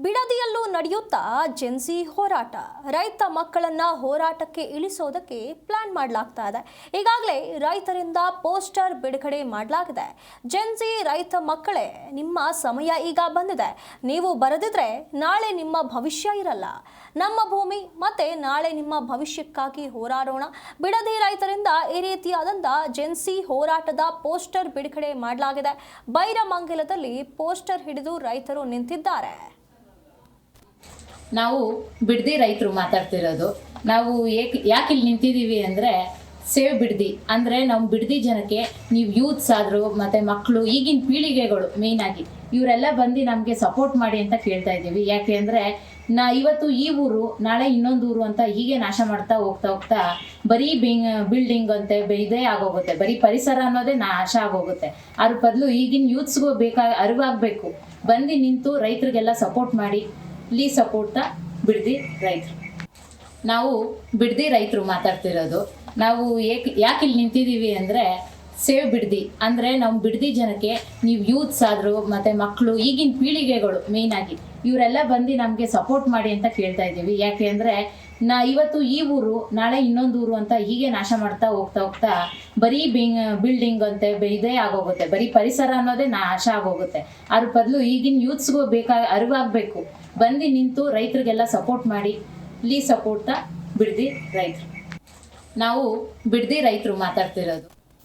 ಬಿಡದಿಯಲ್ಲೂ ನಡೆಯುತ್ತಾ ಜೆನ್ಸಿ ಹೋರಾಟ. ರೈತ ಮಕ್ಕಳನ್ನ ಹೋರಾಟಕ್ಕೆ ಇಳಿಸೋದಕ್ಕೆ ಪ್ಲಾನ್ ಮಾಡಲಾಗ್ತಾ ಇದೆ. ಈಗಾಗಲೇ ರೈತರಿಂದ ಪೋಸ್ಟರ್ ಬಿಡುಗಡೆ ಮಾಡಲಾಗಿದೆ. ಜೆನ್ಸಿ ರೈತ ಮಕ್ಕಳೇ, ನಿಮ್ಮ ಸಮಯ ಈಗ ಬಂದಿದೆ. ನೀವು ಬರೆದಿದ್ರೆ ನಾಳೆ ನಿಮ್ಮ ಭವಿಷ್ಯ ಇರಲ್ಲ. ನಮ್ಮ ಭೂಮಿ ಮತ್ತೆ ನಾಳೆ ನಿಮ್ಮ ಭವಿಷ್ಯಕ್ಕಾಗಿ ಹೋರಾಡೋಣ. ಬಿಡದಿ ರೈತರಿಂದ ಈ ರೀತಿಯಾದಂಥ ಜೆನ್ಸಿ ಹೋರಾಟದ ಪೋಸ್ಟರ್ ಬಿಡುಗಡೆ ಮಾಡಲಾಗಿದೆ. ಬೈರಮಂಗಲದಲ್ಲಿ ಪೋಸ್ಟರ್ ಹಿಡಿದು ರೈತರು ನಿಂತಿದ್ದಾರೆ. ನಾವು ಬಿಡದಿ ರೈತರು ಮಾತಾಡ್ತಿರೋದು. ನಾವು ಯಾಕೆ ಇಲ್ಲಿ ನಿಂತಿದ್ದೀವಿ ಅಂದರೆ, ಸೇವ್ ಬಿಡದಿ ಅಂದರೆ ನಮ್ಮ ಬಿಡದಿ ಜನಕ್ಕೆ ನೀವು ಯೂತ್ಸ್ ಆದರೂ ಮತ್ತು ಮಕ್ಕಳು, ಈಗಿನ ಪೀಳಿಗೆಗಳು ಮೇಯ್ನಾಗಿ ಇವರೆಲ್ಲ ಬಂದು ನಮಗೆ ಸಪೋರ್ಟ್ ಮಾಡಿ ಅಂತ ಕೇಳ್ತಾ ಇದ್ದೀವಿ. ಯಾಕೆ ಅಂದರೆ ಇವತ್ತು ಈ ಊರು ನಾಳೆ ಇನ್ನೊಂದು ಊರು ಅಂತ ಹೀಗೆ ನಾಶ ಮಾಡ್ತಾ ಹೋಗ್ತಾ ಬರೀ ಬಿಲ್ಡಿಂಗ್ ಅಂತೆ ಇದೇ ಆಗೋಗುತ್ತೆ. ಬರೀ ಪರಿಸರ ಅನ್ನೋದೇ ನಾಶ ಆಗೋಗುತ್ತೆ. ಅದ್ರ ಬದಲು ಈಗಿನ ಯೂತ್ಸ್ಗೂ ಅರಿವಾಗಬೇಕು. ಬಂದು ನಿಂತು ರೈತರಿಗೆಲ್ಲ ಸಪೋರ್ಟ್ ಮಾಡಿ. ಪ್ಲೀಸ್ ಸಪೋರ್ಟ್ ದ ಬಿಡದಿ ರೈತರು. ನಾವು ಬಿಡದಿ ರೈತರು ಮಾತಾಡ್ತಿರೋದು. ನಾವು ಯಾಕೆ ಇಲ್ಲಿ ನಿಂತಿದ್ದೀವಿ ಅಂದರೆ, ಸೇವ್ ಬಿಡದಿ ಅಂದರೆ ನಮ್ಮ ಬಿಡದಿ ಜನಕ್ಕೆ ನೀವು ಯೂತ್ಸ್ ಆದರೂ ಮತ್ತು ಮಕ್ಕಳು, ಈಗಿನ ಪೀಳಿಗೆಗಳು ಮೇಯ್ನಾಗಿ ಇವರೆಲ್ಲ ಬಂದು ನಮಗೆ ಸಪೋರ್ಟ್ ಮಾಡಿ ಅಂತ ಕೇಳ್ತಾ ಇದ್ದೀವಿ. ಯಾಕೆ ಅಂದರೆ ಇವತ್ತು ಈ ಊರು ನಾಳೆ ಇನ್ನೊಂದು ಊರು ಅಂತ ಹೀಗೆ ನಾಶ ಮಾಡ್ತಾ ಹೋಗ್ತಾ ಬರೀ ಬಿಲ್ಡಿಂಗ್ ಅಂತೆ ಇದೇ ಆಗೋಗುತ್ತೆ. ಬರೀ ಪರಿಸರ ಅನ್ನೋದೇ ನಾಶ ಆಗೋಗುತ್ತೆ. ಅದ್ರ ಬದಲು ಈಗಿನ ಯೂತ್ಸ್ಗೂ ಅರಿವಾಗಬೇಕು. ಬಂದು ನಿಂತು ರೈತರಿಗೆಲ್ಲ ಸಪೋರ್ಟ್ ಮಾಡಿ. ಪ್ಲೀಸ್ ಸಪೋರ್ಟ್ ದ ಬಿಡದಿ ರೈತರು. ನಾವು ಬಿಡದಿ ರೈತರು ಮಾತಾಡ್ತಿರೋದು.